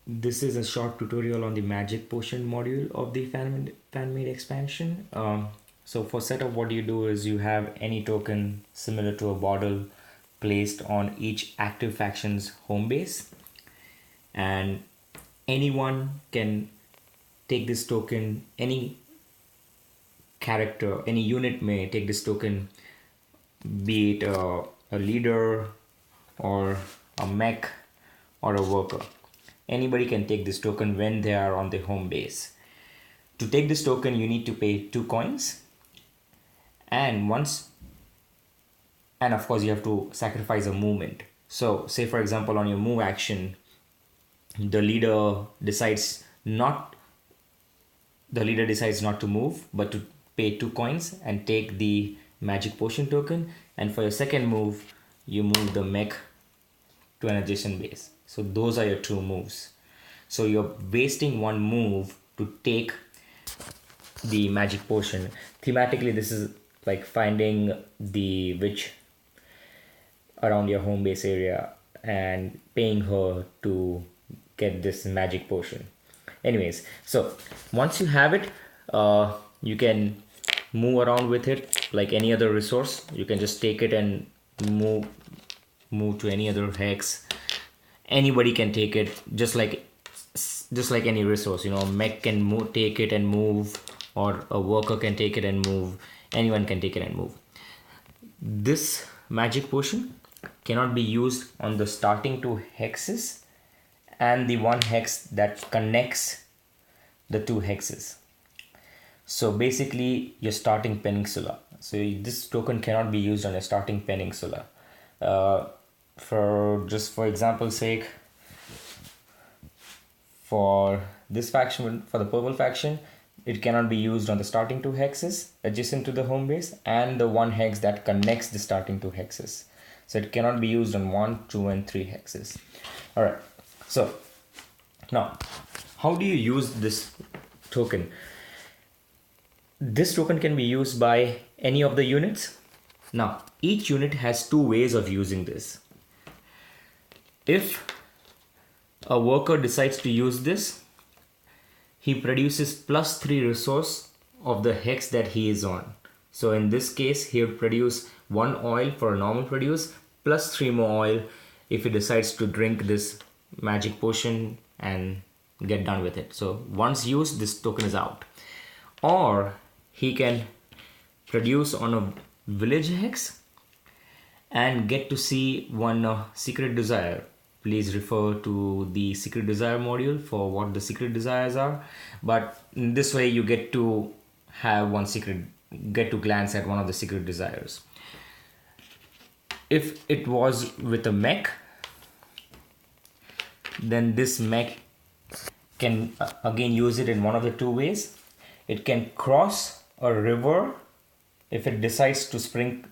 This is a short tutorial on the magic potion module of the fan-made expansion. So for setup, what you do is you have any token similar to a bottle placed on each active faction's home base, and anyone can take this token. Any character, any unit may take this token, be it a leader or a mech or a worker. Anybody can take this token when they are on the home base. To take this token, you need to pay 2 coins, and of course you have to sacrifice a movement. So say for example on your move action, the leader decides not to move, but to pay 2 coins and take the magic potion token, and for your second move you move the mech to an adjacent base. So those are your 2 moves. So you're wasting 1 move to take the magic potion. Thematically, this is like finding the witch around your home base area and paying her to get this magic potion. Anyways, so once you have it, you can move around with it like any other resource. You can just take it and move to any other hex. Anybody can take it, just like any resource. You know, mech can take it and move, or a worker can take it and move. Anyone can take it and move. This magic potion cannot be used on the starting 2 hexes and the 1 hex that connects the 2 hexes. So basically your starting peninsula. So this token cannot be used on a starting peninsula. For example's sake, for this faction, for the purple faction, it cannot be used on the starting 2 hexes adjacent to the home base and the 1 hex that connects the starting 2 hexes. So it cannot be used on 1, 2, and 3 hexes. Alright, so now how do you use this token? This token can be used by any of the units. Now, each unit has 2 ways of using this. If a worker decides to use this, he produces +3 resource of the hex that he is on. So in this case, he will produce 1 oil for a normal produce, plus 3 more oil if he decides to drink this magic potion and get done with it. So once used, this token is out. Or he can produce on a village hex and get to see 1 secret desire. Please refer to the secret desire module for what the secret desires are. But in this way you get to have glance at one of the secret desires. If it was with a mech, then this mech can again use it in one of the 2 ways. It can cross a river if it decides to sprinkle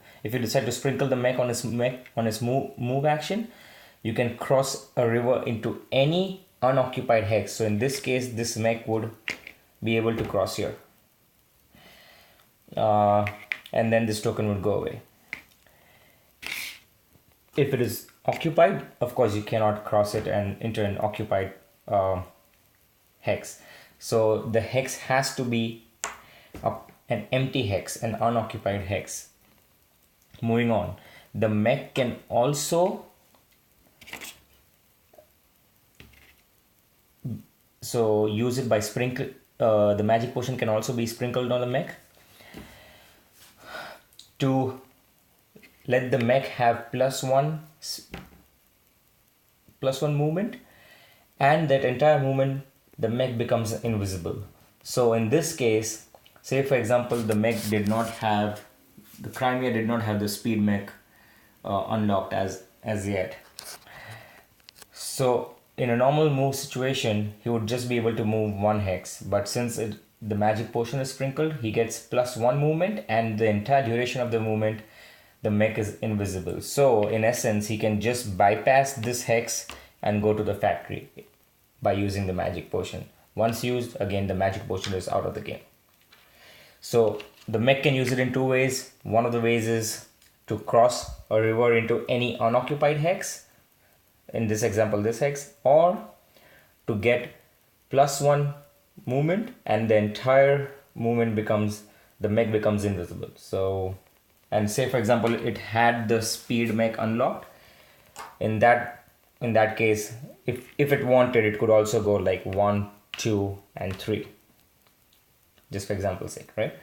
the mech on its move action. You can cross a river into any unoccupied hex. So in this case, this mech would be able to cross here, and then this token would go away. If it is occupied, of course you cannot cross it and into an occupied hex. So the hex has to be an empty hex, an unoccupied hex. Moving on, the mech can also use it by sprinkle. The magic potion can also be sprinkled on the mech to let the mech have +1 movement, and that entire movement the mech becomes invisible. So in this case, say for example the Crimea did not have the speed mech unlocked as yet. So in a normal move situation, he would just be able to move 1 hex, but since the magic potion is sprinkled, he gets +1 movement, and the entire duration of the movement the mech is invisible. So in essence, he can just bypass this hex and go to the factory by using the magic potion. Once used, again the magic potion is out of the game. So the mech can use it in 2 ways. One of the ways is to cross a river into any unoccupied hex, in this example this hex, or to get +1 movement, and the entire movement becomes, the mech becomes invisible. So, and say for example it had the speed mech unlocked, in that case, if it wanted, it could also go like 1, 2 and 3, just for example's sake, right?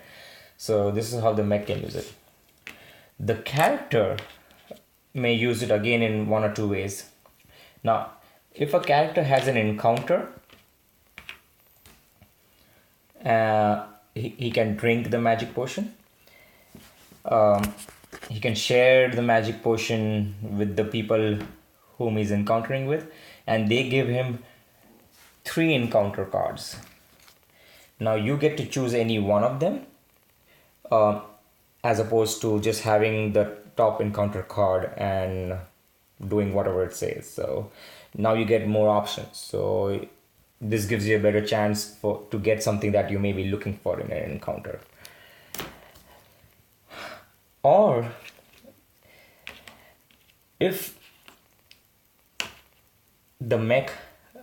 So this is how the mech can use it. The character may use it again in one or two ways. Now, if a character has an encounter, he can drink the magic potion. He can share the magic potion with the people whom he's encountering with, and they give him 3 encounter cards. Now you get to choose any one of them, as opposed to just having the top encounter card and doing whatever it says. So now you get more options. So this gives you a better chance to get something that you may be looking for in an encounter. Or if the mech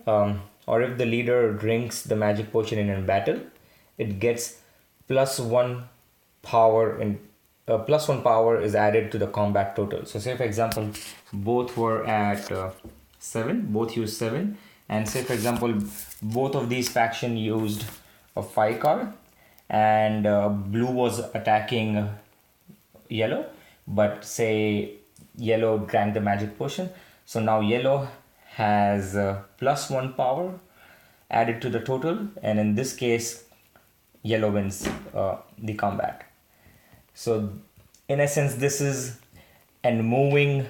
or if the leader drinks the magic potion in a battle, it gets +1 power in +1 power is added to the combat total. So say for example both were at 7, both used 7, and say for example both of these faction used a 5 card, and blue was attacking yellow, but say yellow drank the magic potion, so now yellow has +1 power added to the total, and in this case yellow wins the combat. So in essence, this is a moving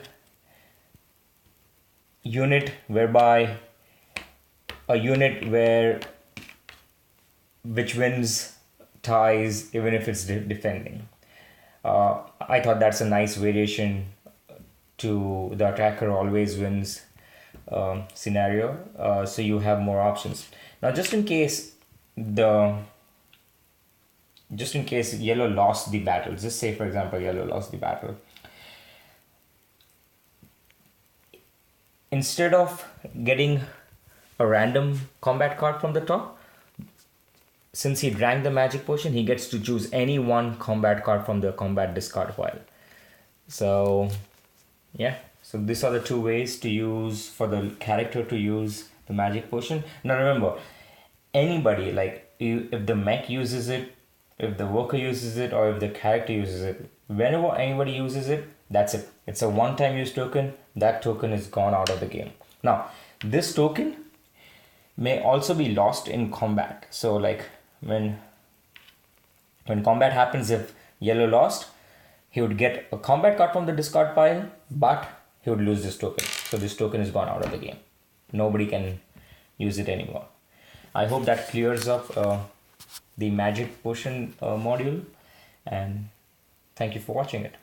unit, whereby a unit which wins ties even if it's defending. I thought that's a nice variation to the attacker always wins scenario. So you have more options. Now just in case yellow lost the battle, just say for example yellow lost the battle, instead of getting a random combat card from the top, since he drank the magic potion, he gets to choose any one combat card from the combat discard pile. So yeah, so these are the 2 ways to use for the character to use the magic potion. Now remember, anybody, like if the mech uses it, if the worker uses it, or if the character uses it, whenever anybody uses it, that's it. It's a one-time use token. That token is gone out of the game. Now this token may also be lost in combat. So like when combat happens, if yellow lost, he would get a combat card from the discard pile, but he would lose this token. So this token is gone out of the game. Nobody can use it anymore. I hope that clears up the magic potion module, and thank you for watching it.